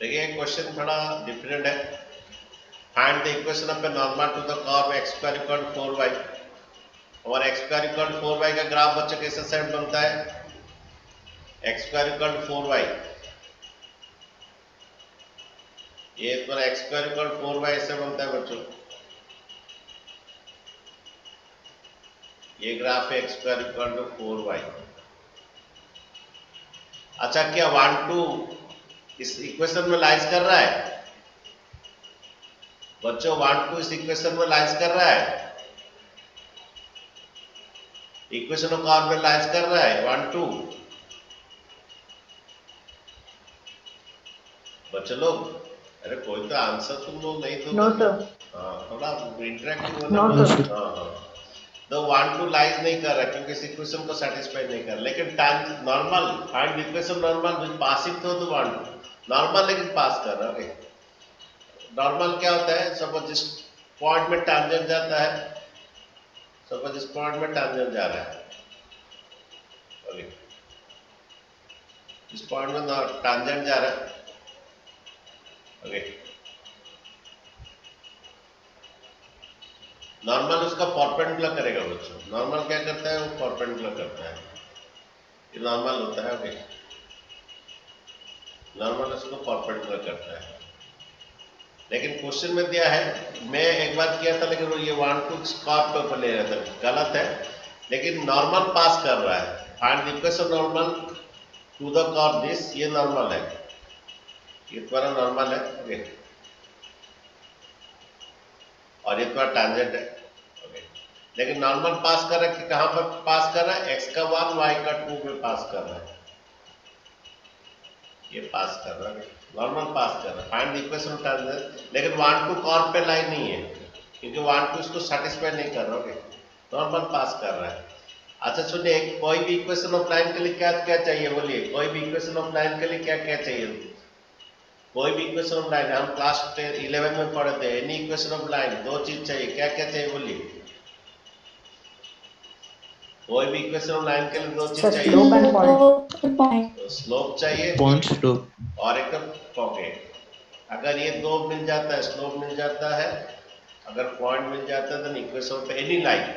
देखिए क्वेश्चन थोड़ा डिफरेंट है। Find the equation of a normal to the curve x square equal 4y। और x square equal 4y का graph बच्चों कैसे सेट बनता है? x स्क्वायर इक्वल 4y, ये पर x स्क्वायर इक्वल 4y ऐसे बनता है बच्चों। ये ग्राफ है x square equal to 4y। अच्छा, क्या 1 2 इस इक्वेशन में लाइज कर रहा है? बच्चों 1 2 इस इक्वेशन में लाइज कर रहा है? इक्वेशन ऑफ कर्व में लाइज कर रहा है 1 2? बच्चों लोग, अरे कोई तो आंसर तुम लोग नहीं दोगे। No sir. हाँ, थोड़ा इंटरेक्टिव होने नो में। सर। हाँ हाँ, तो 1 2 लाइज नहीं कर रहा क्योंकि इस इक्वेशन को सेटिस्फाई नहीं कर रहा। लेकिन time normal find equation normal with passing through the 1 2 normal, लेकिन पास कर रहा है। नॉर्मल क्या होता है? सपोज जिस पॉइंट में टैंजेंट जाता है, सपोज इस पॉइंट में टैंजेंट जा रहा है, ओके, इस पॉइंट में टैंजेंट जा रहा है, ओके, नॉर्मल उसका परपेंडिकुलर करेगा बच्चों। नॉर्मल क्या करता है? वो परपेंडिकुलर करता है, ये नॉर्मल होता है, ओके। नॉर्मल उसको परपेंडिकुलर करता है। लेकिन क्वेश्चन में दिया है, मैं एक बार किया था लेकिन वो ये 1 2 स्क्वायर पे ऊपर ले रहा था, गलत है। लेकिन नॉर्मल पास कर रहा है। Find the equation normal to the curve this, ये नॉर्मल है, ये तुम्हारा नॉर्मल है, ओके, और ये तुम्हारा टैंजेंट है, ओके। लेकिन नॉर्मल पास कर रहा है कि कहां पर पास कर रहा है? x का 1 y का 2 में पास कर रहा है, ये पास कर रहा है, नॉर्मल पास कर रहा है। Find the equation of tangent, लेकिन 1 2 कर्व पे लाइन नहीं है क्योंकि 1 2 इसको सेटिस्फाई नहीं कर रहा, ओके, नॉर्मल पास कर रहा है। अच्छा सुनिए, कोई भी इक्वेशन ऑफ लाइन के लिए क्या क्या चाहिए? बोलिए, कोई भी इक्वेशन ऑफ लाइन के लिए क्या क्या चाहिए? कोई भी इक्वेशन ऑफ लाइन, हम क्लास 11 में पढ़े थे, एनी इक्वेशन ऑफ लाइन दो चीज चाहिए, क्या क्या चाहिए? बोलिए, कोई भी इक्वेशन ऑफ लाइन के लिए दो चीज चाहिए। Slope and point. तो स्लोप चाहिए पॉइंट स्लोप। और एक पॉकेट। अगर ये दो मिल जाता है, स्लोप मिल जाता है, अगर पॉइंट मिल जाता है, तो इक्वेशन ऑफ एनी लाइन,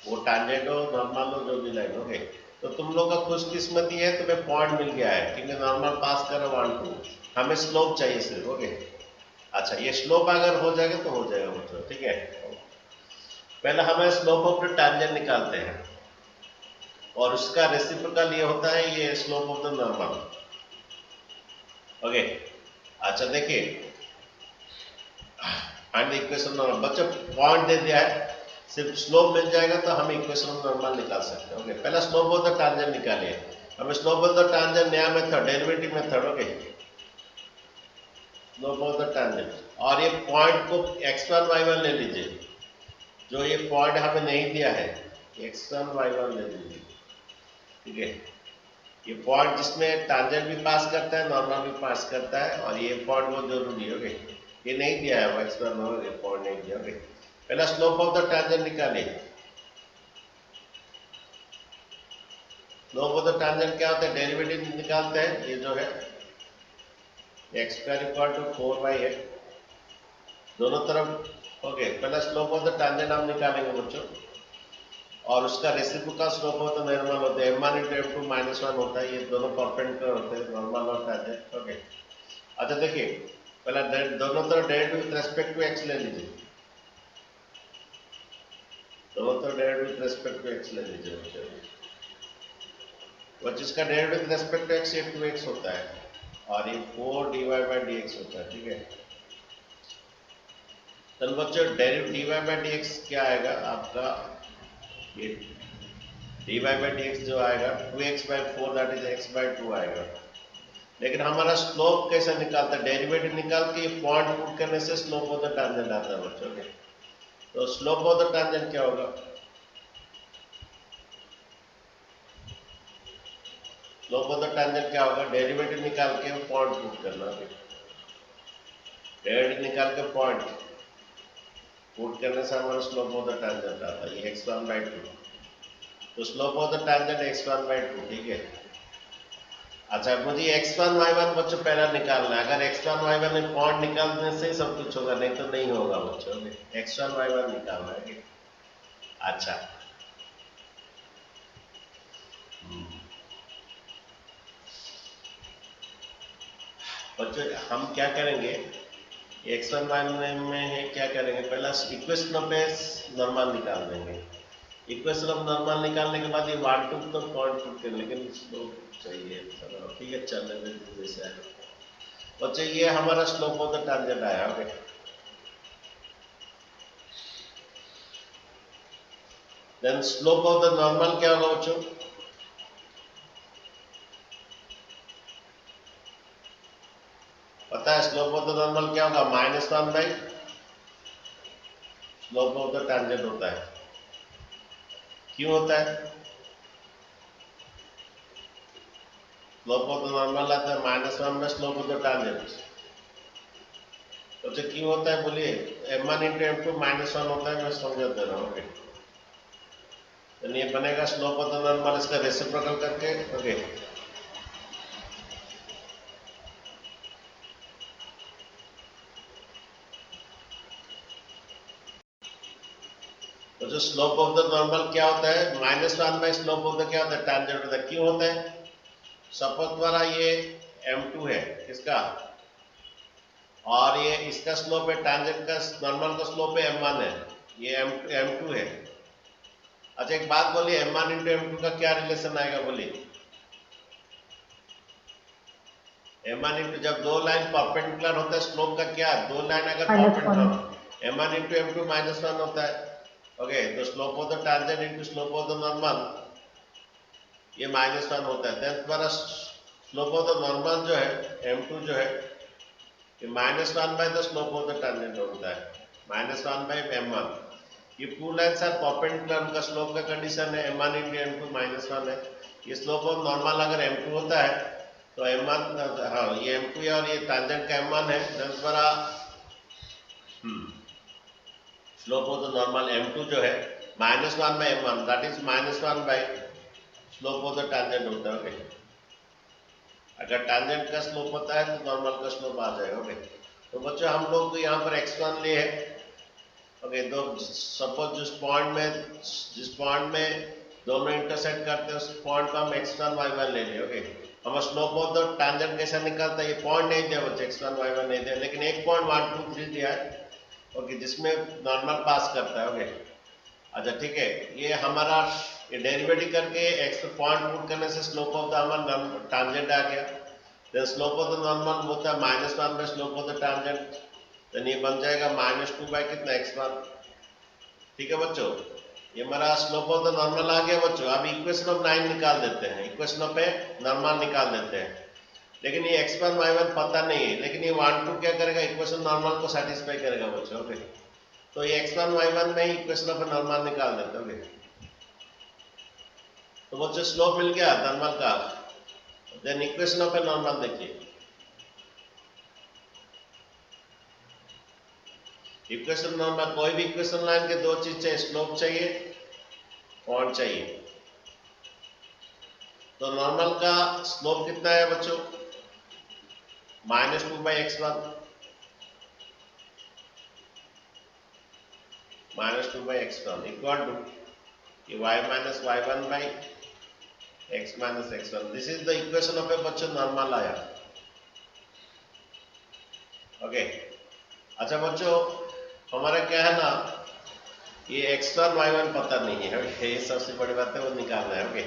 वो टैंजेंट हो, नॉर्मल हो, जो भी लाइन, ओके। तो तुम लोग का खुशकिस्मती है, तुम्हें पॉइंट मिल गया है क्योंकि नॉर्मल पास करो 1 2। हमें स्लोप चाहिए सिर्फ, ओके। अच्छा, ये स्लोप अगर हो जाएगा तो हो जाएगा बच्चों, ठीक है। पहले हमें स्लोप ऑफ द टैंजेंट निकालते हैं और उसका रेसिप्रोकल ये होता है, ये slope of the normal, okay. अच्छा देखिए, फाइंड द इक्वेशन नॉर्मल। बच्चों पॉइंट दे दिया है, सिर्फ स्लोप मिल जाएगा तो हम इक्वेशन ऑफ नॉर्मल निकाल सकते हैं, ओके। पहला स्लोप ऑफ द टैंजेंट निकालिए। हमें स्लोप ऑफ द टैंजेंट, नया method, derivative method, okay. Slope of the tangent, और ये पॉइंट को x1 y1 ले लीजिए। जो ये पॉइंट हमें नहीं दिया है, x1 y1 ले लीजिए, ठीक है। ये पॉइंट जिसमें टैंजेंट भी पास करता है, नॉर्मल भी पास करता है, और ये पॉइंट बहुत जरूरी है, ओके। ये नहीं दिया है x1 नॉर्मल, ये पॉइंट नहीं दिया, ओके। पहला स्लोप ऑफ द टैंजेंट निकालिए। स्लोप ऑफ द टैंजेंट क्या होता है? डेरिवेटिव निकालते हैं, ये जो है x square equal to 4y है दोनों तरफ, ओके। पहला स्लोप ऑफ द टैंजेंट हम निकालेंगे बच्चों, और उसका रेसिप्रोकल स्लोप होता है, नॉर्मल होता है, m1 into m2 -1 होता है। ये दोनों परपेंडिकुलर होते हैं, नॉर्मल और टैंजेंट, ओके। अच्छा देखिए, पहला दोनों तरफ derivative with respect to x ले लीजिए, दोनों तरफ derivative with respect to x ले लीजिए बच्चों। और जिसका derivative with respect to x ये 2x होता है, और ये 4 dy by dx होता है, ठीक है। तो बच्चों डेरिवेटिव dy by dx क्या आएगा आपका? ये dy by dx जो आएगा 2x by 4 that is x by 2 आएगा। लेकिन हमारा स्लोप कैसे निकालता है? डेरिवेटिव निकाल के पॉइंट पुट करने से स्लोप ऑफ द टैंजेंट आता है बच्चों के। तो स्लोप ऑफ द टैंजेंट क्या होगा? स्लोप ऑफ द टैंजेंट क्या होगा? डेरिवेटिव निकाल के पॉइंट पुट करना, डेरिवेटिव निकाल के पॉइंट पुट करने से हमारा स्लोप ऑफ द टैंजेंट आता है, ये x1 by 2। तो slope of the tangent x1 by 2, ठीक है। अच्छा मुझे x1 y1 बच्चों पहला निकालना है। अगर x1 y1 में पॉइंट निकालने से ही सब कुछ होगा, नहीं तो नहीं होगा बच्चों। x1 y1 निकालना है। अच्छा बच्चों हम क्या करेंगे, x1 y1 में है क्या करेंगे, पहला इक्वेशन ऑफ एस नॉर्मल निकाल देंगे। इक्वेशन ऑफ नॉर्मल निकालने के बाद ये 1 2 तो पॉइंट पुट कर, लेकिन स्लोप चाहिए। चलो ठीक है, चलने में जैसे आए बच्चों। ये हमारा स्लोप ऑफ द टांजेंट आया। Okay then slope of the normal क्या होगा बच्चों, पता है स्लोप ऑफ द नॉर्मल क्या होगा, -1 by slope of the tangent होता है। क्यों होता है, स्लोप ऑफ द नॉर्मल आता है -1 by slope of the tangent. तो क्यों होता है बोलिए, m1 इंटू m2 -1 होता है, मैं समझा दे रहा हूँ। तो ये बनेगा स्लोप ऑफ द नॉर्मल, इसका रेसिप्रोकल करके। ओके तो जो स्लोप ऑफ द नॉर्मल क्या होता है, -1 बाई स्लोप ऑफ द क्या होता है, टांजेंट होता है। क्यों होता है, सपोज द्वारा ये m2 है किसका, और ये इसका स्लोप है टांजेंट का, नॉर्मल का स्लोप है m1 है, ये m2 है। अच्छा एक बात बोलिए, m1 इंटू m2 का क्या रिलेशन आएगा बोलिए, m1 इंटू जब दो लाइन परपेंडिकुलर होता है स्लोप का क्या, दो लाइन अगर परपेंडिकुलर हो m1 इंटू m2 -1 होता है। ओके तो slope of the tangent into slope of the normal ये -1 होता है। देन तुम्हारा स्लोप ऑफ द नॉर्मल जो है m2 जो है ये -1 by the slope of the tangent होता है, -1 बाय m1। ये टू लाइन्स आर परपेंडिकुलर, उनका स्लोप का कंडीशन है m1 इंटू m2 -1 है। ये स्लोप ऑफ नॉर्मल अगर m2 होता है तो m1, हाँ ये m2 है और ये टांजेंट का m1 है। देन तुम्हारा slope of the normal m2 जो है -1 by m1 that is -1 by slope of the tangent होता है। ओके अगर टांजेंट का स्लोप होता है तो नॉर्मल का स्लोप आ जाएगा। ओके तो बच्चों हम लोग यहाँ पर x1 लिए है। ओके तो सपोज जिस पॉइंट में दोनों इंटरसेक्ट करते हैं उस पॉइंट को हम x1 y1 ले लें। ओके हम स्लोप ऑफ द टांजेंट कैसे निकालता है, ये पॉइंट नहीं दिया बच्चे, x1 y1 नहीं दिया, लेकिन एक पॉइंट 1 2 3 दिया है। ओके जिसमें नॉर्मल पास करता है। ओके अच्छा ठीक है, ये हमारा ये डेरिवेटिव करके x पॉइंट पुट करने से स्लोप ऑफ द हमारा टांजेंट आ गया। Then slope of the normal होता है -1 by slope of the tangent, then ये बन जाएगा -2 बाय कितना x1। ठीक है बच्चों, ये हमारा स्लोप ऑफ द नॉर्मल आ गया बच्चों। अब इक्वेशन ऑफ 9 निकाल देते हैं, इक्वेशन ऑफ नॉर्मल निकाल देते हैं। लेकिन ये x1 y1 पता नहीं है, लेकिन ये 1 2 क्या करेगा, इक्वेशन नॉर्मल को सेटिस्फाई करेगा बच्चों। ओके तो ये x1 y1 में ही इक्वेशन ऑफ नॉर्मल निकाल देते हैं। ओके तो बच्चों स्लोप मिल गया नॉर्मल का। देन इक्वेशन ऑफ नॉर्मल देखिए, इक्वेशन नॉर्मल कोई भी इक्वेशन लाइन के दो चीज चाहिए, स्लोप चाहिए, पॉइंट चाहिए। तो नॉर्मल का स्लोप कितना है बच्चों, -2 by x1, -2 by x1 equal to y minus y1 by x minus x1। This is the equation of a बच्चों नॉर्मल आया। ओके अच्छा बच्चों हमारा क्या है ना, ये x1 y1 पता नहीं है। ओके ये सबसे बड़ी बात है, वो निकालना है। ओके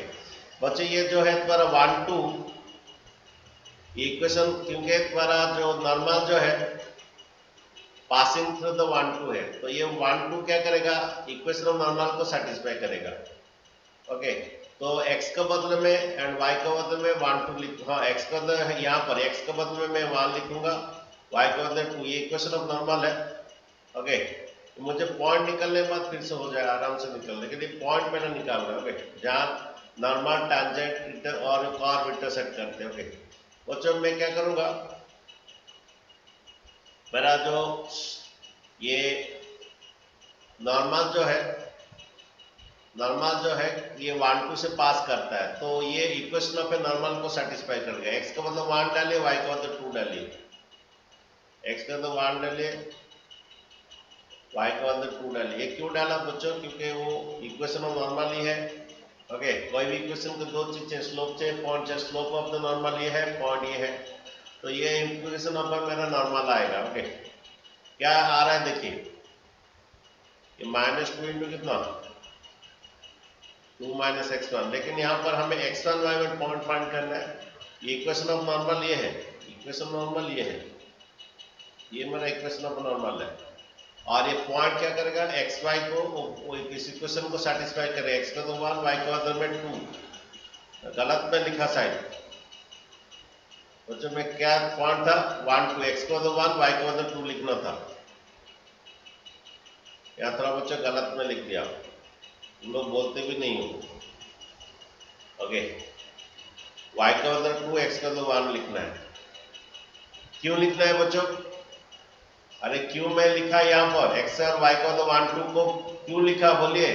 बच्चों ये जो है तुम्हारा 1 2 इक्वेशन, क्योंकि तुम्हारा जो नॉर्मल जो है पासिंग थ्रू द 1 2 है, तो ये 1 2 क्या करेगा, इक्वेशन ऑफ नॉर्मल को सेटिस्फाई करेगा। ओके तो x के बदले में एंड y के बदले में 1 2 लिख, हाँ x के बदले यहाँ पर x के बदले में मैं 1 लिखूंगा, y के बदले 2, ये इक्वेशन ऑफ नॉर्मल है। ओके तो मुझे पॉइंट निकलने के बाद फिर से हो जाएगा, आराम से निकल, लेकिन ये पॉइंट पहले निकालना है। ओके जहाँ नॉर्मल टांजेंट और कर्व इंटरसेक्ट करते हैं। ओके बच्चों मैं क्या करूंगा, मेरा जो ये नॉर्मल जो है नॉर्मल जो है ये 1 2 से पास करता है, तो ये इक्वेशन पे नॉर्मल को सेटिस्फाई कर गया। x का मतलब 1 डालिए, y का मतलब 2 डालिए। x का मतलब 1 डालिए, y का मतलब 2 डालिए। ये क्यों डाला बच्चों? क्योंकि वो इक्वेशन ऑफ नॉर्मल ही है। ओके, कोई भी इक्वेशन को दो चीजें, स्लोप चाहिए, पॉइंट चाहिए। स्लोप ऑफ द नॉर्मल ये है, पॉइंट ये है, तो ये इक्वेशन ऑफ मेरा नॉर्मल आएगा। ओके, क्या आ रहा है देखिए, ये -2 इंटू कितना 2 माइनस x1, लेकिन यहाँ पर हमें x1 y1 पॉइंट फाइंड करना है। ये इक्वेशन ऑफ नॉर्मल ये है, इक्वेशन नॉर्मल ये है, ये मेरा इक्वेशन ऑफ नॉर्मल है। और ये पॉइंट क्या करेगा, एक्स वाई को इस इक्वेशन को सेटिस्फाई करेगा। एक्स का तो 1, वाई का मतलब में 2, गलत में लिखा साइड बच्चों में क्या पॉइंट था 1 2, एक्स का तो 1, वाई का मतलब 2 लिखना था। यहाँ थोड़ा बच्चों गलत में लिख दिया, तुम लोग बोलते भी नहीं हो। ओके, वाई का मतलब 2, एक्स का तो 1 लिखना है। क्यों लिखना है बच्चों? अरे क्यों मैं लिखा यहाँ पर एक्स और वाई का तो 1 2 को क्यों लिखा बोलिए,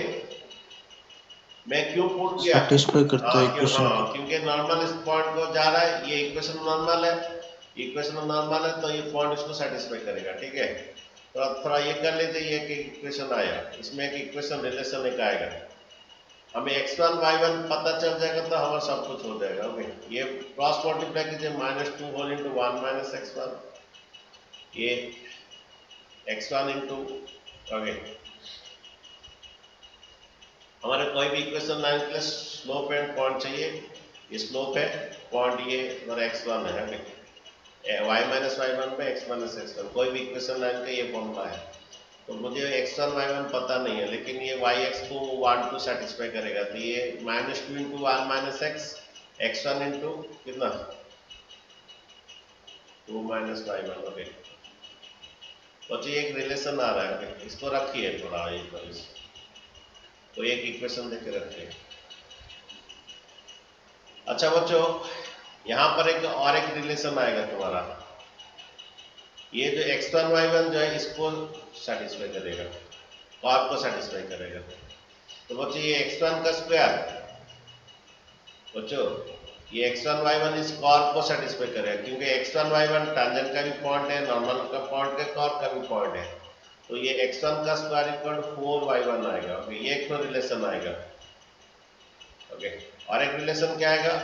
मैं क्यों पुट किया? सेटिस्फाई करता है इक्वेशन को। क्योंकि नॉर्मल इस पॉइंट को जा रहा है, ये इक्वेशन नॉर्मल है, इक्वेशन नॉर्मल है, तो ये पॉइंट इसको सेटिस्फाई करेगा। ठीक है, तो थोड़ा ये कर लेते, ये एक इक्वेशन आया, इसमें एक इक्वेशन रिलेशन एक आएगा, हमें x1 y1 पता चल जाएगा तो हमारा सब कुछ हो जाएगा। ओके, ये क्रॉस मल्टीप्लाई कीजिए, -2 होल इंटू 1 माइनस x1, ये x1 इंटू, ओके, हमारे कोई भी इक्वेशन लाइन के लिए स्लोप एंड पॉइंट चाहिए, ये स्लोप है, पॉइंट ये हमारा x1 है, y माइनस y1 पे x माइनस x1, कोई भी इक्वेशन लाइन का ये फॉर्मूला है। तो मुझे x1 y1 पता नहीं है, लेकिन ये yx को 1 2 सेटिस्फाई करेगा, तो ये -2 into 1 minus x, x1 into कितना 2 माइनस y1। ओके, तो ये एक रिलेशन आ रहा है। ओके, इसको रखिए थोड़ा, ये पर तो एक इक्वेशन देके रखिए। अच्छा बच्चों, यहाँ पर एक और एक रिलेशन आएगा तुम्हारा, ये जो x1 y1 जो है इसको सेटिस्फाई करेगा, कॉर्ड को सेटिस्फाई करेगा। तो बच्चों ये x1 का स्क्वायर, बच्चों ये x1 y1 इस कॉर्ड को सेटिस्फाई करेगा, क्योंकि x1 y1 टैंजेंट का भी पॉइंट है, नॉर्मल का पॉइंट है, कॉर्ड का भी पॉइंट है, तो ये x1 का स्क्वायर इक्वल 4y1 आएगा। ओके, ये एक तो रिलेशन आएगा। ओके, और एक रिलेशन क्या आएगा,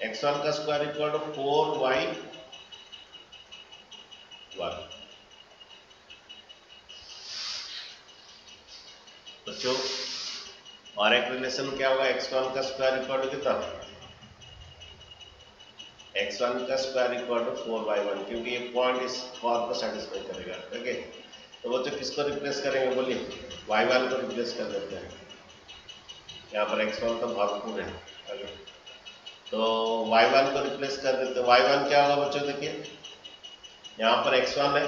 x1 का स्क्वायर इक्वल 4y1। बच्चों और एक रिलेशन क्या होगा, x1 का स्क्वायर इक्वल कितना, x1 का स्क्वायर इक्वल 4y1, क्योंकि ये पॉइंट इस कॉर्ड को सेटिस्फाई करेगा। ओके, तो बच्चों किसको रिप्लेस करेंगे बोलिए, y1 को रिप्लेस कर देते हैं, यहाँ पर x1 तो भरपूर है। ओके, तो y1 को रिप्लेस कर देते हैं, y1 क्या होगा बच्चों, देखिए यहाँ पर x1 है,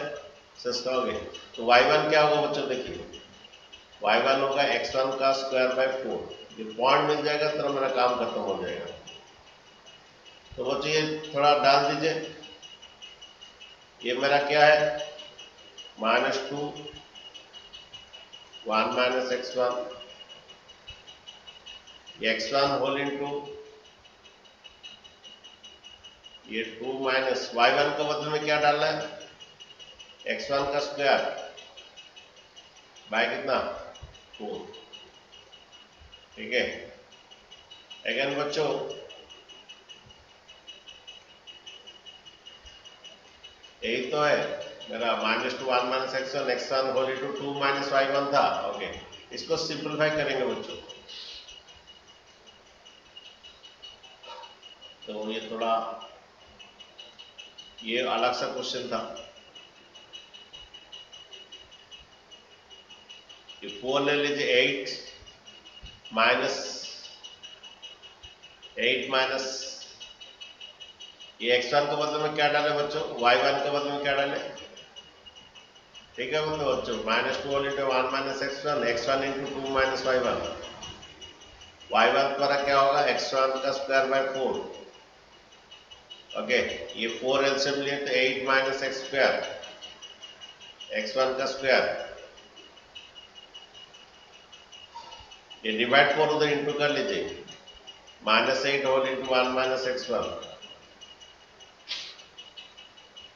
सस्ताओगे तो y1 क्या होगा बच्चों, देखिए y1 होगा x1 का स्क्वायर बाय 4, ये पॉइंट मिल जाएगा तो मेरा काम खत्म हो जाएगा। तो बच्चों ये थोड़ा डाल दीजिए, ये मेरा क्या है -2 1 माइनस x1, ये x1 होल इंटू ये 2 माइनस y1 का बदले में क्या डालना है, x1 का स्क्वायर बाय कितना 4। ठीक है, अगेन बच्चों यही तो है मेरा -2 1 minus x1, x1 whole into 2 minus y1 था। ओके, इसको सिंपलीफाई करेंगे बच्चों, तो ये थोड़ा ये अलग सा क्वेश्चन था, ये 4 ले लीजिए, 8 माइनस ये x1 के बदले में क्या डाले बच्चों, y1 के बदले में क्या डाले। ठीक है बच्चों, -2 whole into 1 minus x1, x1 into 2 minus y1, y1 द्वारा क्या होगा x1 का स्क्वायर बाय 4। ओके, ये 4 एलसीएम लिए तो 8 माइनस x स्क्वायर, x1 का स्क्वायर ये डिवाइड 4 उधर इंटू कर लीजिए, -8 होल इंटू 1 माइनस x1,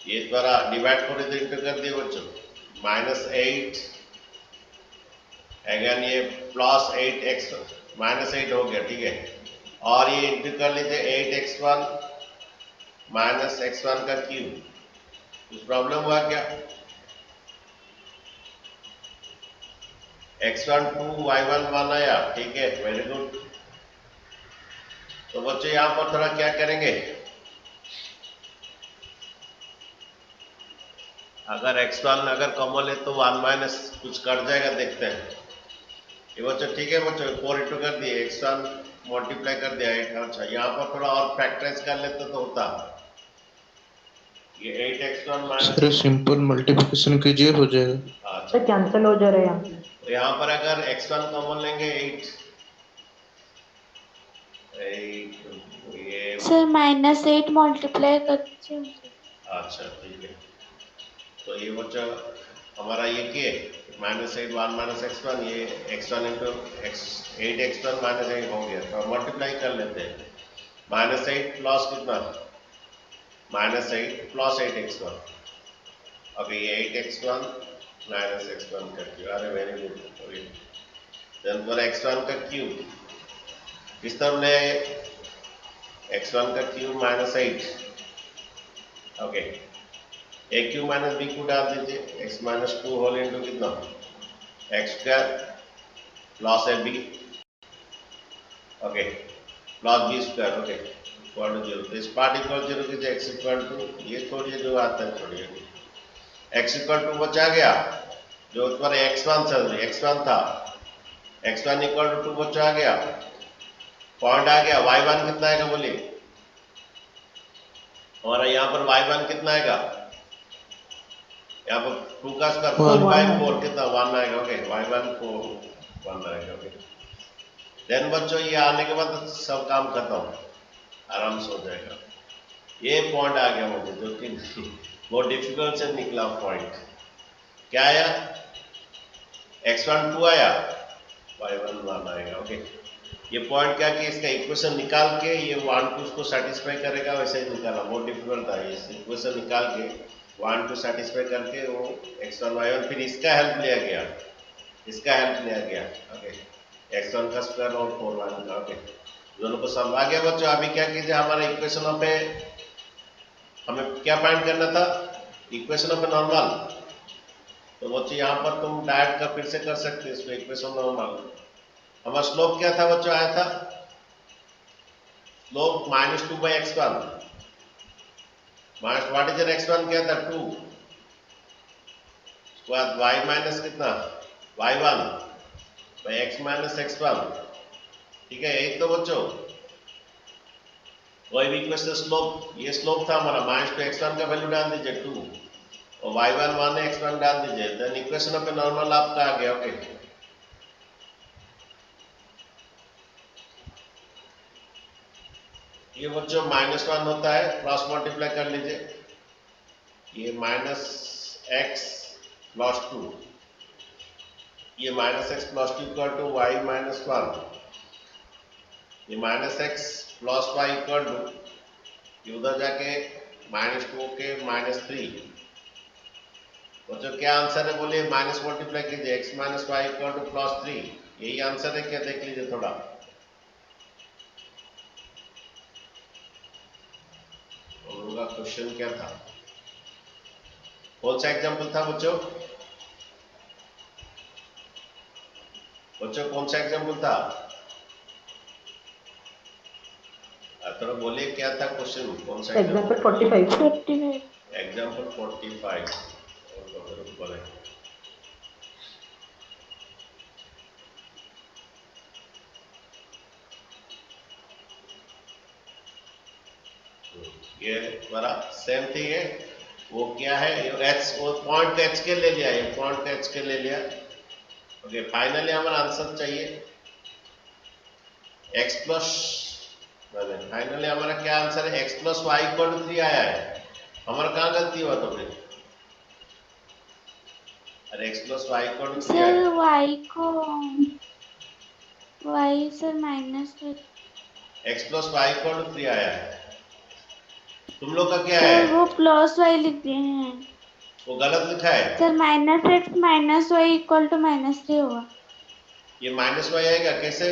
ये द्वारा डिवाइड 4 इधर इंटू कर दिए बच्चों, -8 अगेन ये +8x -8 हो गया, ठीक है। और ये इंटू कर लीजिए 8x1 माइनस x1 का क्यूब। कुछ प्रॉब्लम हुआ क्या? x1 2 y1 1 आया, ठीक है, वेरी गुड। तो बच्चों यहां पर थोड़ा क्या करेंगे, अगर x1 अगर कॉमन है तो 1 माइनस कुछ कट जाएगा, देखते हैं। ये बच्चों ठीक है बच्चों, 4 इंटू कर दिए, x1 मल्टीप्लाई कर दिया 8। अच्छा यहाँ पर थोड़ा और फैक्टराइज कर लेते तो होता, ये 8x1 minus, sir simple multiplication कीजिए हो जाएगा। अच्छा कैंसिल हो जा रहा है यहाँ पे। तो यहाँ पर अगर x1 कॉमन लेंगे 8 ये, सर -8 मल्टीप्लाई कर दीजिए। अच्छा ठीक है। तो ये बच्चा हमारा ये क्या है, -8 1 माइनस x1, ये x1 इंटू 8x1 -8 हो गया। तो मल्टीप्लाई कर लेते हैं, -8 प्लस कितना, -8 प्लस 8x1, अभी ये 8x1 माइनस x1 कर दिया, अरे वेरी गुड। देन पर x1 का क्यूब किस तरह ले, x1 का cube -8, okay, A cube minus B cube डाल दीजिए, x माइनस 2 होल इंटू कितना, X square plus A B, okay, plus B square, okay, equal to 0। तो इस पार्ट इक्वल 0 कीजिए, एक्स इक्वल टू, ये छोड़िए जो आता है छोड़िए, एक्स इक्वल टू बचा गया, जो पर x1 था, x1 इक्वल टू 2 बचा गया, पॉइंट आ गया, y1 कितना आएगा बोलिए, हमारा यहाँ पर y1 कितना आएगा, यहाँ पर 2 का स्क्वायर 4/4 कितना 1 आएगा, ओके, y1 को 1 आएगा, ओके। देन बच्चों ये आने के बाद सब काम खत्म, आराम से हो जाएगा। ये पॉइंट आ गया मुझे, जो कि बहुत डिफिकल्ट से निकला पॉइंट, क्या आया, x1 2 आया, y1 1 आएगा, ओके। ये पॉइंट क्या कि इसका इक्वेशन निकाल के ये 1 2 को सेटिस्फाई करेगा, वैसे ही निकाला, बहुत डिफिकल्ट था। ये इक्वेशन निकाल के 1 2 सेटिस्फाई करके वो x1 y1, फिर इसका हेल्प लिया गया, इसका हेल्प लिया गया, ओके, x1 का स्क्वायर और 4y का, ओके, दोनों को सब आ गया बच्चों। अभी क्या कीजिए, हमारे इक्वेशनों पे हमें क्या फाइंड करना था, इक्वेशनों पे नॉर्मल। तो बच्चों यहाँ पर तुम डायरेक्ट का फिर से कर सकते हो इसमें, इक्वेशन नॉर्मल। हमारा स्लोप क्या था बच्चों, आया था slope -2/x1, minus what is x1 क्या था 2, उसके बाद y माइनस कितना y1 by x minus x1, ठीक है, यही तो बच्चों, वही भी इक्वेशन स्लोप, ये स्लोप था हमारा, -2x1 का वैल्यू डाल दीजिए 2 और y1 1 है, x1 डाल दीजिए, देन इक्वेशन पे नॉर्मल आपका आ गया, ओके। ये बच्चों -1 होता है, क्रॉस मल्टीप्लाई कर लीजिए, ये -x प्लस 2, ये -x plus 2 equal to y -1, ये -x plus y equal to, ये उधर जाके -2 के -3। बच्चों क्या आंसर है बोलिए, माइनस मल्टीप्लाई कीजिए, x minus Y equal to +3, यही आंसर है क्या, देख लीजिए थोड़ा। हम लोगों का क्वेश्चन क्या था, कौन सा एग्जाम्पल था बच्चों, बच्चों कौन सा एग्जाम्पल था, थोड़ा बोलिए क्या था क्वेश्चन, कौन सा एग्जाम्पल 45। एग्जाम्पल 45 और ऊपर है, ये हमारा सेम थिंग है, वो क्या है, एच, वो पॉइंट एच के ले लिया, ये पॉइंट एच के ले लिया, ओके। फाइनली हमारा आंसर चाहिए x प्लस, फाइनली हमारा क्या आंसर है, x plus Y equal to 3 आया है, हमारा कहाँ गलती हुआ तो फिर, अरे x plus Y equal to 3 sir आया, y को y sir minus x plus Y equal to 3 आया है। तुम लोग का क्या सर है? वो प्लस y लिख दिए हैं वो गलत लिखा है। Sir minus x minus y equal to -3 होगा ये माइनस वाई आएगा कैसे?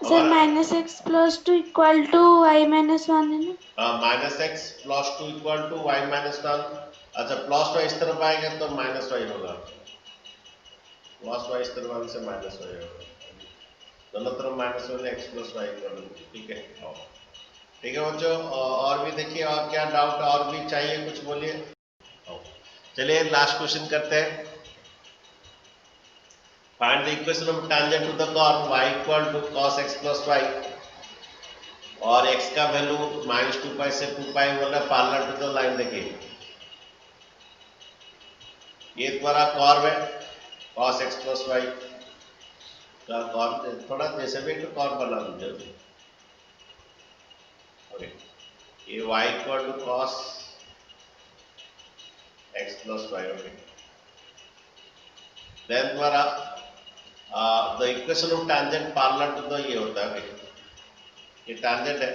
सर हमारा minus x plus 2 equal to y -1 है ना minus x plus 2 equal to y minus 1। अच्छा प्लस वाई इस तरफ आएगा तो माइनस वाई होगा, प्लस वाई इस तरफ आने से माइनस वाई होगा, दोनों तरफ minus y x plus Y equal to. ठीक है, ठीक है बच्चों। और भी देखिए, और क्या डाउट और भी चाहिए, कुछ बोलिए। चलिए लास्ट क्वेश्चन करते हैं। Find the equation of tangent to the curve y equal to cos x plus y और x का वैल्यू -2 पाई से 2 पाई वाला पैरेलल टू द लाइन। देखिए ये तुम्हारा कर्व है cos x प्लस y का कर्व, थोड़ा जैसे भी तो कर्व बना दीजिए। ओके, ये y equal to cos x plus y। Okay, then तुम्हारा the equation of tangent parallel to the ये होता है, ये टेंजेंट है,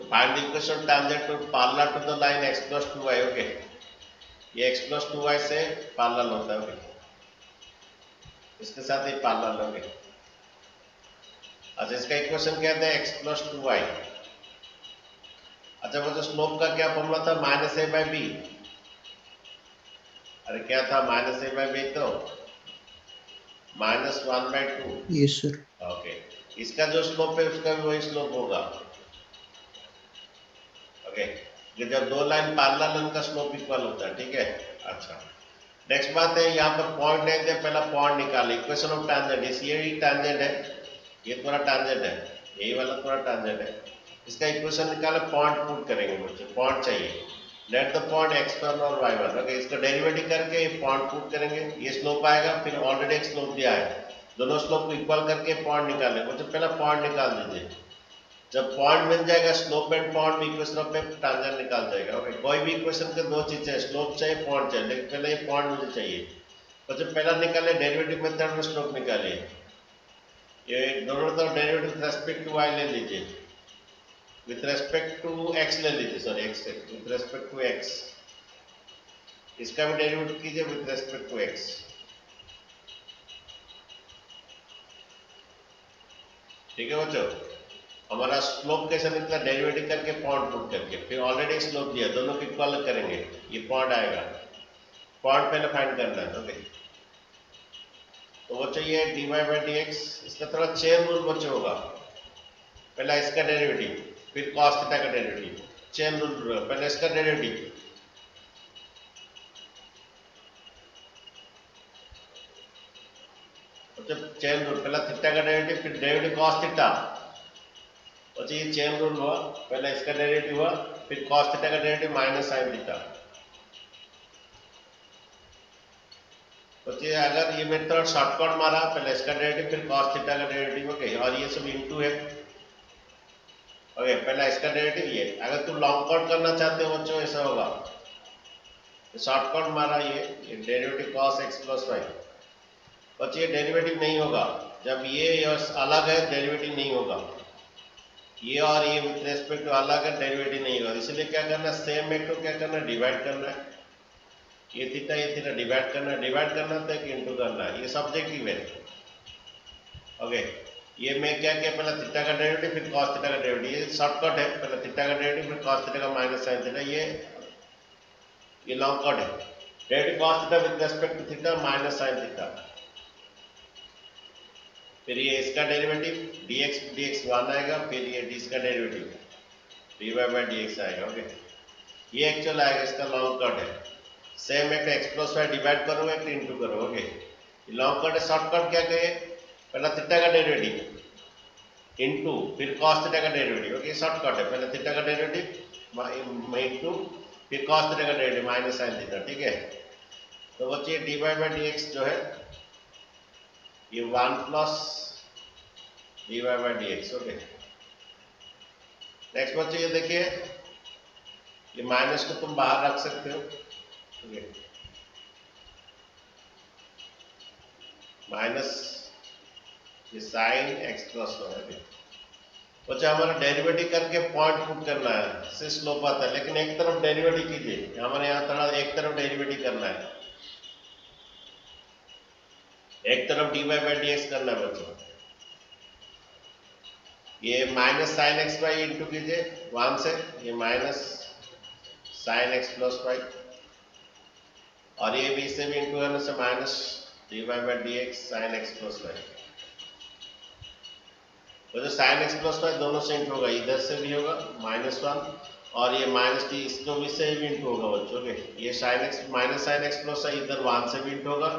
तो find the equation of tangent to parallel to the line x plus 2y। Okay, ये x plus 2y से parallel होता है। ओके, इसके साथ ही पैरेलल। ओके, अच्छा इसका इक्वेशन क्या था? x plus 2y। अच्छा वो जो स्लोप का क्या फॉर्मूला था? Minus a by b. अरे क्या था? माइनस ए बाई बी तो -1/2। Yes sir. ओके, इसका जो स्लोप है उसका भी वही स्लोप होगा। ओके, ये जब दो लाइन पैरेलल है उनका स्लोप इक्वल होता है। ठीक है, अच्छा नेक्स्ट बात है, यहाँ पर पॉइंट है, जब पहला पॉइंट निकाले। इक्वेशन ऑफ टेंजेंट, ये ही टेंजेंट है, ये तुम्हारा टेंजेंट है, यही वाला तुम्हारा टेंजेंट है। इसका इक्वेशन निकाले, पॉइंट पुट करेंगे मुझे, पॉइंट चाहिए। लेट द पॉइंट x1 और y1। ओके, इसका डेरिवेटिव करके पॉइंट पुट करेंगे, ये स्लोप आएगा, फिर ऑलरेडी एक स्लोप दिया है, दोनों स्लोप को इक्वल करके पॉइंट निकालेंगे। मुझे पहला पॉइंट निकाल दीजिए। जब पॉइंट मिल जाएगा, slope and point equation of tangent निकाल जाएगा। ओके, कोई भी इक्वेशन के दो चीज चाहिए, स्लोप चाहिए, पॉइंट चाहिए, लेकिन पहले ये पॉइंट मुझे चाहिए। तो जब पहला निकाले डेरिवेटिव मेथड में स्लोप निकालिए, ये दोनों तरफ derivative with respect to y ले लीजिए, विथ रेस्पेक्ट टू x ले लीजिए, sorry x with respect to x, इसका भी डेरिवेटिव कीजिए विथ रेस्पेक्ट टू x। ठीक है बच्चों, हमारा स्लोप कैसे निकला? डेरिवेटिव करके पॉइंट पुट करके, फिर ऑलरेडी स्लोप दिया, दोनों को इक्वल करेंगे, ये पॉइंट आएगा, पॉइंट पहले फाइंड करना है। ओके, तो वो चाहिए dy बाई dx। इसका थोड़ा चेन रूल बच्चे होगा, पहला इसका डेरिवेटिव, फिर cos थीटा का डेरिवेटिव, चेन रूल, पहले इसका डेरिवेटिव, मतलब चेन रूल, पहला थीटा का डेरिवेटिव, फिर डेरिवेटिव cos थीटा, और ये चेन रूल हुआ, पहला इसका डेरिवेटिव हुआ, फिर cos थीटा का डेरिवेटिव माइनस sin थीटा। तो ये अगर ये मेथड शॉर्टकट मारा, पहले इसका डेरिवेटिव फिर cos थीटा का डेरिवेटिव। ओके, और ये सब इनटू है। ओके, पहला इसका डेरिवेटिव ये, अगर तुम लॉन्ग कट करना चाहते हो बच्चों, ऐसा होगा, शॉर्टकट मारा, ये derivative cos x plus y। बच्चे ये डेरिवेटिव नहीं होगा, जब ये अलग है डेरिवेटिव नहीं होगा, ये और ये विथ रेस्पेक्ट टू अलग है, डेरिवेटिव नहीं होगा। इसलिए क्या करना है, सेम में को क्या करना है, डिवाइड करना है, ये थीटा डिवाइड करना है, डिवाइड करना तो एक इंटू करना है, ये सब्जेक्टिव है। ओके, ये मैं क्या किया, पहले थीटा का डेरिवेटिव फिर cos थीटा का डेरिवेटिव, ये शॉर्टकट है, पहले थीटा का डेरिवेटिव फिर cos थीटा का माइनस sin थीटा, ये लॉन्ग कट है। Derivative cos theta with respect to theta minus sin theta, फिर ये इसका डेरिवेटिव dx 1 आएगा, फिर ये d का डेरिवेटिव dy बाई dx आएगा। ओके, ये एक्चुअल आएगा, इसका लॉन्ग कट है। सेम एक x प्लस वाई डिवाइड करो, एक इंटू करो। ओके, लॉन्ग कट है, शॉर्टकट क्या कहे, पहला थीटा का डेरिवेटिव इंटू फिर cos थीटा का डेरिवेटिव। ओके, शॉर्टकट है, पहले थीटा का डेरिवेटिव इंटू फिर cos थीटा का डेरिवेटिव माइनस sin थीटा। ठीक है, तो बच्चे dy बाई dx जो है ये 1 plus dy by dx। Okay, next बच्चे ये देखिए, ये माइनस को तुम बाहर रख सकते हो, माइनस ये साइन एक्स प्लस वन। बच्चा हमारा डेरिवेटिव करके पॉइंट पुट करना है, से स्लोप आता है, लेकिन एक तरफ डेरिवेटिव कीजिए, हमारे यहाँ थोड़ा एक तरफ डेरिवेटिव करना है, एक तरफ dy बाई डी एक्स करना है बच्चों। ये minus sine x by into कीजिए 1 से, ये minus sine x plus y, और ये भी इससे भी इंटू करने से minus dy by D x sine x plus y. तो जो साइन एक्स प्लस वाई दोनों से इंटू होगा, इधर से भी होगा -1 और ये माइनस टी इसको भी से भी इंटू होगा बच्चों के। ये sine x minus sine x plus y इधर 1 से भी इंटू होगा,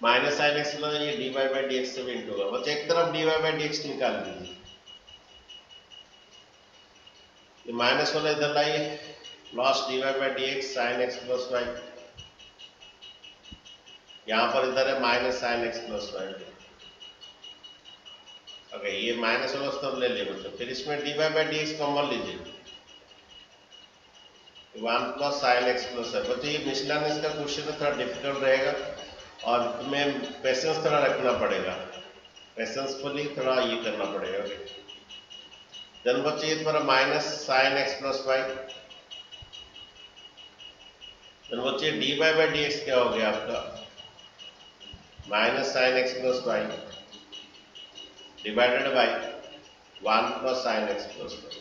माइनस साइन एक्स प्लस ये d Y by D x से भी इंटू होगा। बच्चे एक तरफ d Y by D x निकाल दीजिए, ये माइनस वाला इधर लाइए, plus d Y by D x sine x plus y, यहाँ पर इधर है minus sine x plus y. Okay, ये माइनस वाला स्तर ले लिए बच्चों, फिर इसमें d Y by D x common लीजिए, 1 प्लस साइन एक्स प्लस है। बच्चों ये मिसलेनियस का क्वेश्चन थोड़ा डिफिकल्ट रहेगा और तुम्हें पेशेंस थोड़ा रखना पड़ेगा, पेशेंसफुली थोड़ा ये करना पड़ेगा। ओके, देन बच्चे ये तुम्हारा minus sine x plus Y, then बच्चे D Y by D X क्या हो गया आपका, minus sine x plus Y divided by 1 plus sine x plus Y.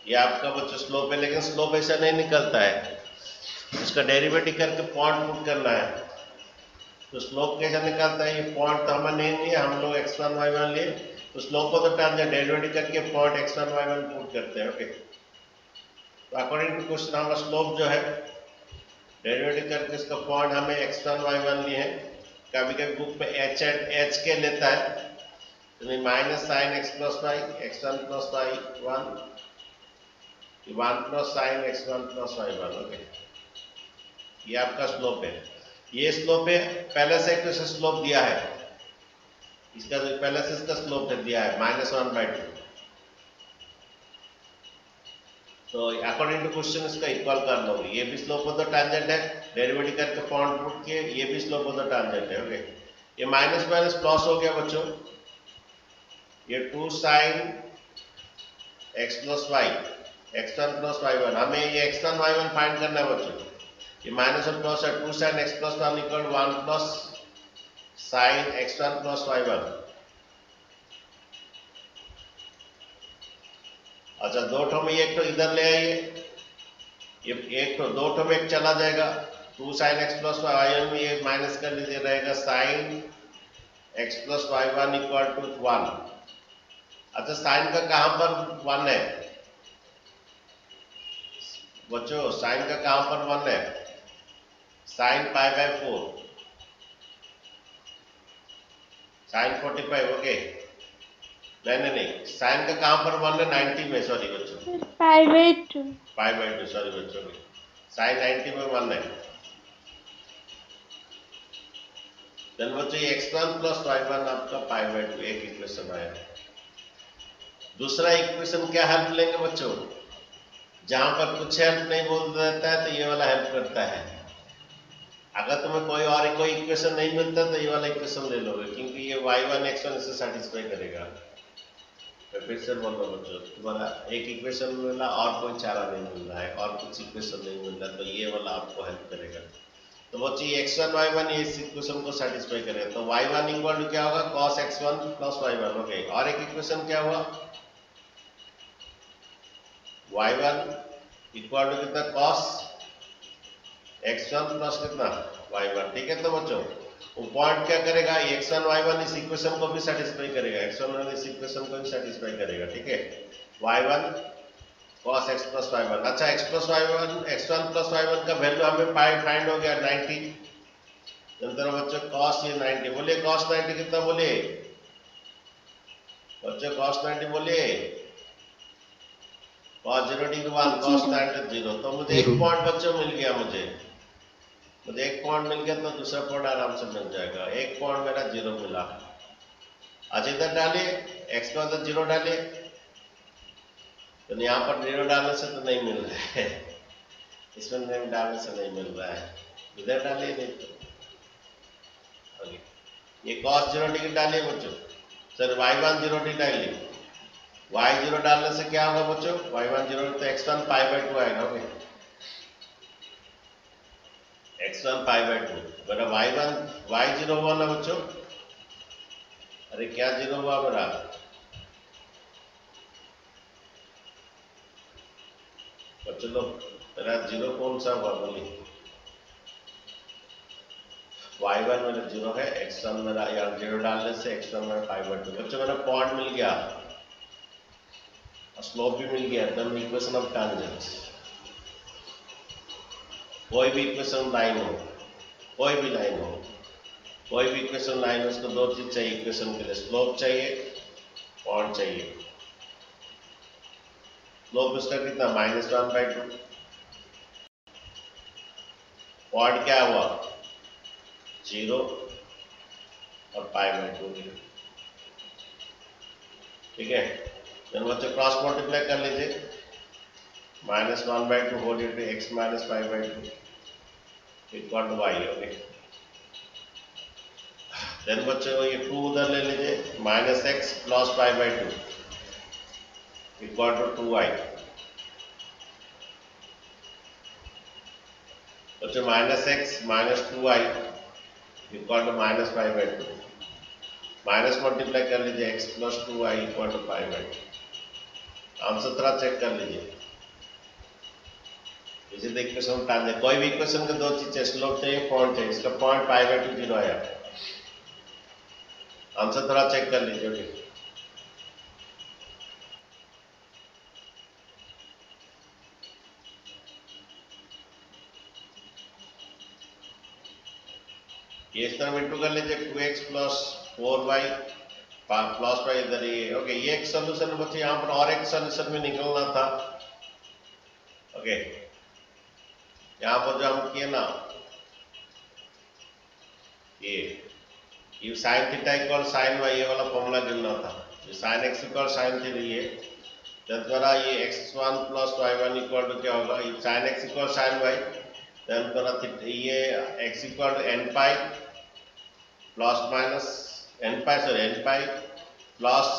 ये आपका बच्चों स्लोप है, लेकिन स्लोप ऐसा नहीं निकलता है, इसका डेरिवेटिव करके पॉइंट पुट करना है। तो स्लोप कैसा निकलता है, ये पॉइंट तो हमें नहीं लिए, हम लोग x1 y1 लिए, तो स्लोप को तो टांजेंट डेरिवेटिव करके पॉइंट x1 y1 पुट करते हैं। ओके, तो अकॉर्डिंग टू क्वेश्चन हमारा स्लोप जो है डेरिवेटिव करके इसका पॉइंट हमें x1 y1 लिए हैं। कभी कभी बुक में एच के लेता है, तो minus sine x plus y x1 plus y 1 plus sine x1 plus y 1। Okay, ये आपका स्लोप है, ये स्लोप है, पहले से एक स्लोप दिया है, इसका पहले से इसका स्लोप दिया है -1/2। तो अकॉर्डिंग टू क्वेश्चन इसका इक्वल कर लो, ये भी स्लोप ऑफ द टैंजेंट है, डेरिवेटिव करके पॉइंट पुट किए, ये भी स्लोप ऑफ द टैंजेंट है। ओके, ये माइनस माइनस प्लस हो गया बच्चों, ये 2 sine x plus y x1 plus y1, हमें ये x1 y1 फाइंड करना है बच्चों। ये माइनस और प्लस है, 2 sine x plus 1 equal 1 plus sine x1 plus y1। अच्छा, दो ठो में एक तो इधर ले आइए, ये एक तो दो ठो में एक चला जाएगा, 2 साइन एक्स प्लस y1 में ये माइनस कर लीजिए, रहेगा sine x plus y1 equal to 1। अच्छा, साइन का कहां पर 1 है बच्चों, साइन का कहां पर 1 है, साइन π/4 साइन 45। ओके, नहीं, साइन का कहां पर 1 है, 90 में, सॉरी बच्चों, π/2 सॉरी बच्चों, साइन 90 में 1 है। देन बच्चों ये x1 प्लस y1 आपका π/2 एक इक्वेशन आया। दूसरा इक्वेशन क्या हेल्प लेंगे बच्चों, जहां पर कुछ हेल्प नहीं बोल देता है तो ये वाला हेल्प करता है। अगर तुम्हें कोई इक्वेशन नहीं मिलता तो ये वाला इक्वेशन ले लोगे, क्योंकि ये y1 x1 इसे सेटिस्फाई करेगा। तो फिर से बोल रहा बच्चों, तुम्हारा एक इक्वेशन मिला और कोई चारा नहीं मिल रहा है और कुछ इक्वेशन नहीं मिल रहा, तो ये वाला आपको हेल्प करेगा। तो बच्चों ये x1 y1 ये इस इक्वेशन को सेटिस्फाई करेगा, तो y1 इक्वल टू क्या होगा, cos x1 plus y1। Okay, और एक इक्वेशन क्या हुआ, y1 इक्वल टू कितना, cos x1 प्लस कितना y1। ठीक है, तो बच्चों वो पॉइंट क्या करेगा, x1 y1 इस इक्वेशन को भी सेटिस्फाई करेगा, x1 y1 इस इक्वेशन को भी सेटिस्फाई करेगा। ठीक है, y1 cos x plus y1। अच्छा, x plus y1 x1 plus y1 का वैल्यू हमें फाइंड हो गया 90। नंतर बच्चों cos ये 90, बोलिए cos 90 कितना, बोलिए बच्चों cos 90 बोलिए, cos 0 डी 1 cos 90 0। तो मुझे एक पॉइंट बच्चों मिल गया, मुझे एक पॉइंट मिल गया, तो दूसरा पॉइंट आराम से मिल जाएगा। एक पॉइंट मेरा 0 मिला। अच्छा, इधर डालिए x का उधर 0 डालिए, तो यहाँ पर 0 डालने से तो नहीं मिल रहा है, इसमें नेम डालने से नहीं मिल रहा है, इधर डालिए नहीं तो। ओके, ये cos 0 डिग्री डालिए बच्चों। सर y1 0 डिग्री डालिए। y0 डालने से क्या होगा बच्चों? y1 0 तो x1 पाई बाय 2 आएगा। Okay, x1 pi by 2। मेरा y0 हुआ ना बच्चों? अरे क्या 0 हुआ मेरा? बच्चों लोग मेरा 0 कौन सा हुआ बोलिए? y1 मेरा 0 है, x1 मेरा यहाँ 0 डालने से x1 मेरा पाई बाय 2। बच्चों मेरा पॉइंट मिल गया और स्लोप भी मिल गया, एकदम इक्वेशन ऑफ टेंजेंट्स। कोई भी इक्वेशन लाइन हो, कोई भी लाइन हो, कोई भी इक्वेशन लाइन हो, उसको दो चीज चाहिए इक्वेशन के लिए, स्लोप चाहिए, पॉइंट चाहिए। स्लोप उसका कितना? -1/2। पॉइंट क्या हुआ? 0 और पाई बाय 2। ठीक है, फिर बच्चों क्रॉस मल्टीप्लाई कर लीजिए। -1/2 whole into x minus pi by 2 equal to y। Okay, then बच्चों ये 2 उधर ले लीजिए, -x plus pi by 2 equal to 2y। बच्चों -x minus 2y equal to minus pi by 2। Minus multiply कर लीजिए, x plus 2y equal to pi by 2। Answer थोड़ा check कर लीजिए। इसी तो इक्वेशन टाइम कोई भी इक्वेशन के दो चीज चाहिए, स्लोप चाहिए, पॉइंट चाहिए। इसका पॉइंट पाई बाय 2 0 आया। आंसर थोड़ा चेक कर लीजिए। ओके, ये इस तरह इंटू कर लीजिए, 2x plus 4y plus y इधर ये। ओके, ये एक सोल्यूशन बच्चे, यहाँ पर और एक सोल्यूशन में निकलना था। ओके, यहाँ पर जो हम किए ना, ये sine theta equal sine y, ये वाला फॉर्मूला गिनना था। ये sine x equal sine theta, ये द्वारा ये x1 plus y1 equal to क्या होगा? ये sine x equal sine y, then द्वारा ये x equal to n pi plus minus n pi plus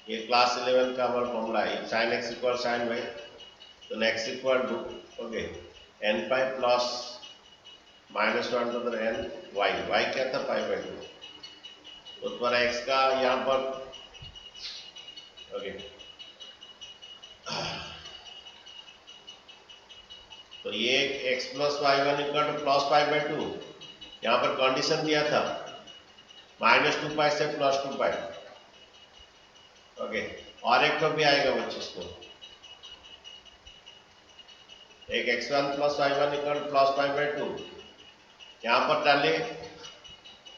ये क्लास 11 का हमारा फॉर्मूला है, sine x equal sine y, तो x equal to okay n pi plus -1 तो n y क्या था? Pi by 2। तो तुम्हारा x का यहाँ पर ओके, तो ये x plus y1 equal two plus pi by 2। यहाँ पर कंडीशन दिया था -2 पाई से +2 पाई। ओके, और एक तो भी आएगा बच्चों, इसको एक x1 plus y1 equal two plus pi by 2। यहाँ पर डालिए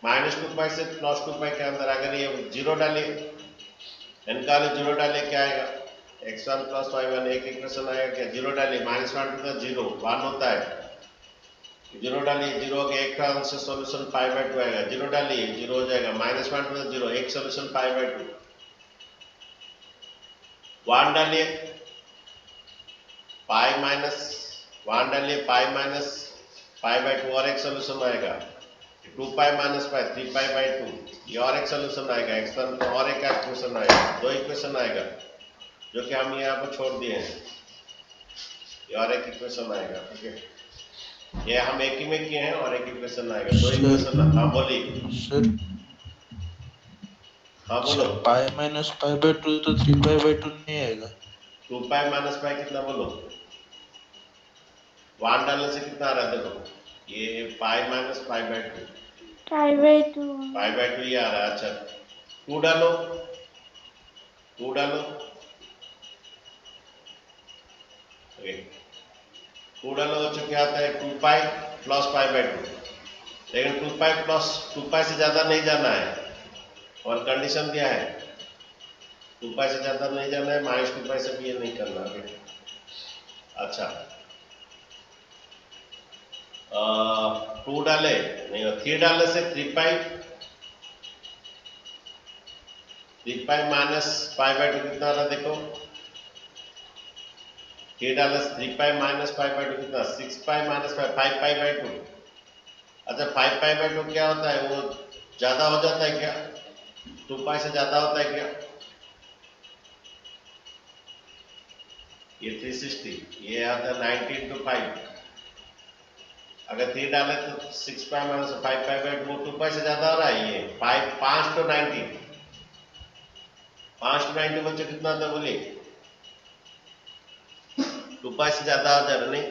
-2 पाई से +2 पाई के अंदर अगर ये 0 डालिए, निकाले 0 डालिए, क्या आएगा? x1 प्लस y1 एक इक्वेशन आएगा क्या? 0 डालिए, -1 टू 0 1 होता है, 0 डालिए, 0 के एक का आंसर सॉल्यूशन पाई बाय 2 आएगा। 0 डालिए, 0 हो जाएगा, -1 टू 0 एक सॉल्यूशन पाई बाय 2। 1 डालिए, पाई माइनस 1 डालिए, पाई माइनस पाई बाय 2 और एक सॉल्यूशन आएगा, 2 pi minus pi 3 pi by 2, ये और एक सॉल्यूशन आएगा। x1 तो और एक इक्वेशन आएगा, दो इक्वेशन आएगा जो कि हम यहाँ पर छोड़ दिए हैं, ये और एक इक्वेशन आएगा। ठीक है, ये हम एक ही में किए हैं और एक इक्वेशन आएगा, दो इक्वेशन। हाँ बोलिए सर। हाँ बोलो। पाई माइनस पाई बाय 2 तो 3 पाई बाय 2 नहीं आएगा। 2 पाई माइनस पाई कितना बोलो? 1 डालने से कितना आ रहा है? देखो ये pi minus pi by 2, pi by 2। Pi by 2 ये आ रहा है। अच्छा 2 डालो, 2 डालो, 2 डालो बच्चों, क्या आता है? 2 पाई प्लस पाई बाय 2। लेकिन 2 पाई प्लस 2 पाई से ज्यादा नहीं जाना है, और कंडीशन क्या है? 2 पाई से ज्यादा नहीं जाना है, -2 पाई से भी ये नहीं करना है। अच्छा 2 डाले नहीं, 3 डालने से 3 पाई माइनस पाई बाय 2 कितना आ रहा है? देखो 3 डालने से 3 पाई माइनस पाई बाई 2 कितना 6 pi minus pi 5 pi by 2। अच्छा 5 पाई बाई 2 क्या होता है, वो ज्यादा हो जाता है क्या, 2 पाई से ज्यादा होता है क्या, ये 360, ये आता है 90 into 5। अगर 3 डाले तो 6 pi minus 5 pi by 2 2 pi से ज्यादा हो रहा है, ये 5 to 90, 5 to 90 बच्चों कितना होता है बोलिए, 2 पाई से ज्यादा हो जा रहा नहीं,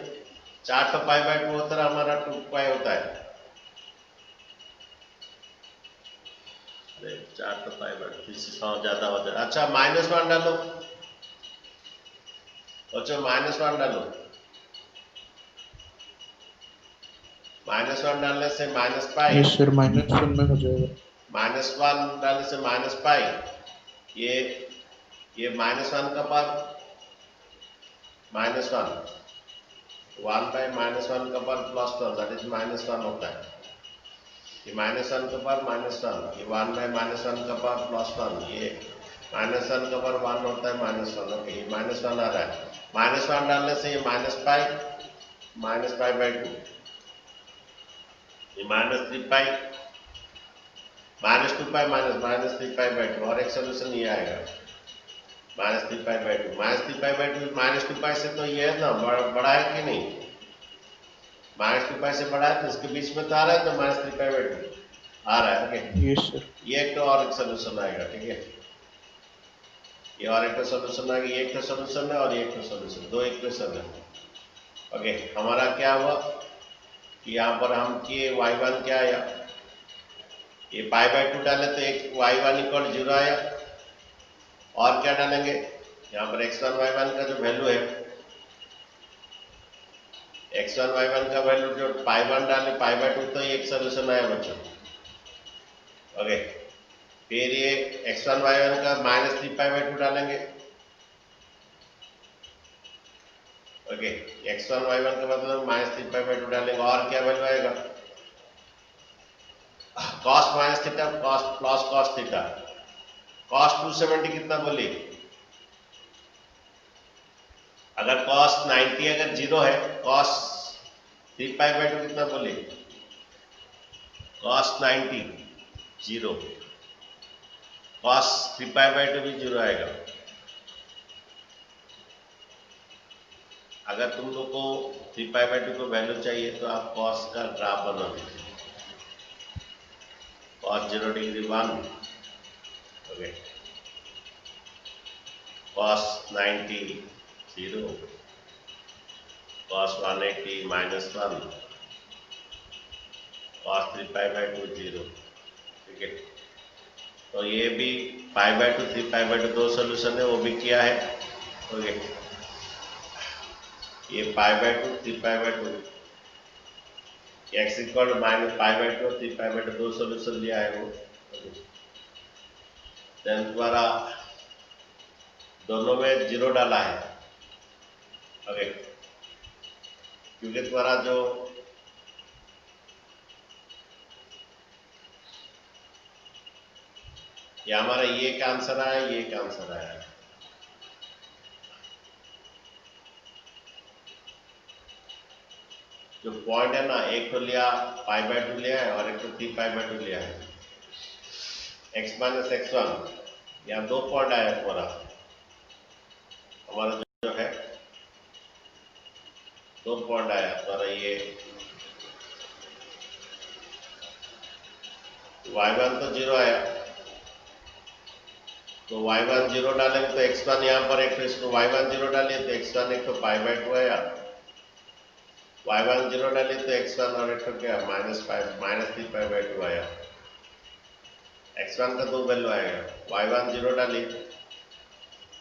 4 तो पाई बाई 2 होता है हमारा, 2 पाई होता है, 4 तो पाई बाई 2 ज्यादा हो जा रहा। अच्छा -1 डालो बच्चों, -1 डालो, -1 डालने से माइनस पाई, यस सर, -1 में हो जाएगा। -1 डालने से माइनस पाई, ये -1 का पावर -1, 1 बाई -1 का पावर +1, दैट इज -1 होता है, ये -1 का पावर -1, ये 1 बाई -1 का पावर +1, ये -1 का पावर 1 होता है -1। ओके, ये -1 आ रहा है, -1 डालने से ये माइनस पाई बाई 2, ये -3 पाई, -2 पाई -3 पाई बाई 2, और एक सोल्यूशन ये आएगा -3 pi by 2, -3 pi by 2 -2 pi से तो ये है ना बड़ा है कि नहीं, -2 पाई से बड़ा है तो इसके बीच में तो आ रहा है, तो -3 पाई बाई 2 आ रहा है। Okay, yes sir. ये एक तो और एक सोल्यूशन आएगा, ठीक है, ये और एक सोल्यूशन आएगा, ये एक तो सोल्यूशन है और ये एक तो सोल्यूशन, दो इक्वेशन है। ओके, हमारा क्या हुआ कि यहाँ पर हम किए y1 क्या आया, ये पाई बाई 2 डाले तो एक y1 इक्वल 0 आया, और क्या डालेंगे यहाँ पर x1 y1 का जो वैल्यू है, x1 y1 का वैल्यू जो पाई 1 डाले पाई बाई 2, तो ये एक सोल्यूशन आया बच्चों। ओके, फिर ये x1 y1 का -3 पाई बाई 2 डालेंगे। ओके, x1 y1 का मतलब -3 पाई बाई 2 डालेंगे, और क्या वैल्यू आएगा, cos minus theta cos plus cos theta, cos 270 कितना बोली, अगर cos 90 अगर 0 है, cos 3 पाई बाई 2 कितना बोली, cos 90 0, cos 3 पाई बाई 2 भी 0 आएगा। अगर तुम लोग को 3 पाई बाई 2 को वैल्यू चाहिए तो आप cos का ग्राफ बना दीजिए, cos 0 degree 1, okay, cos 90 0, cos 180 -1, cos 3 pi by 2 0, ठीक है। तो ये भी पाई बाई 2 3 पाई बाई 2 दो सोल्यूशन है, वो भी किया है। ओके, ये pi by 2 3 pi by 2, x equal minus pi by 2 3 pi by 2 दो सोल्यूशन लिया है वो। देन द्वारा दोनों में 0 डाला है। ओके, क्योंकि द्वारा जो ये हमारा ये का आंसर आया, ये का आंसर आया, जो पॉइंट है ना, एक तो लिया पाई बाई 2 लिया है और एक तो 3 पाई बाई 2 लिया है, x माइनस x1, यहाँ दो पॉइंट आया पूरा हमारा जो है, दो पॉइंट आया हमारा, ये y1 तो 0 आया, तो y1 0 डालेंगे तो x1 यहाँ पर एक तो इसको y1 0 डालिए तो x1 एक तो पाई बाई 2 आया, y1 0 डालिए तो x1 और एक तो क्या -3 पाई बाई 2 आया, x1 का दो वैल्यू आएगा, y1 0 डालिए,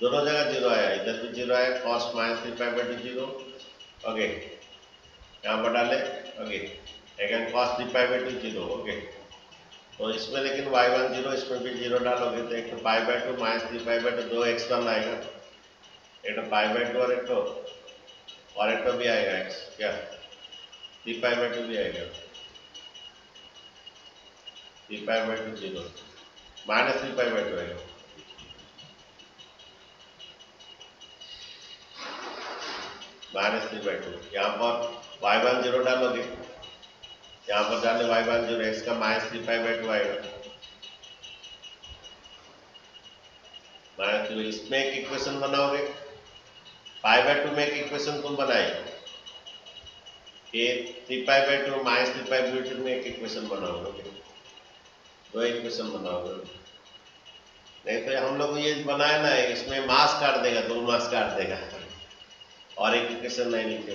दोनों जगह 0 आया, इधर भी 0 आया, cos -3 पाई बाई 2 0, ओके, यहाँ पर डाले, okay, again cos 3 pi by 2 0, okay. तो इसमें लेकिन y1 0, इसमें भी 0 डालोगे तो एक तो पाई बाई 2 -3 पाई बाई 2 दो x1 आएगा, एक तो पाई बाई 2 और एक तो भी आएगा x क्या 3 पाई बाई 2 भी आएगा, 3 पाई बाई 2 0 -3 पाई बाई 2 आएगा। -3/2। यहाँ पर y1 0 डालोगे, यहाँ पर डाले y1 0, x का -3π/2 आएगा। -3, इसमें एक इक्वेशन बनाओगे, π/2 में एक इक्वेशन तुम बनाए, ये 3π/2 -3π/2 में एक इक्वेशन बनाओगे, 2 इक्वेशन बनाओगे। नहीं तो हम लोग ये बनाए ना, इसमें मास काट देगा, 2 मास काट देगा और एक इक्वेशन नहीं लिखे।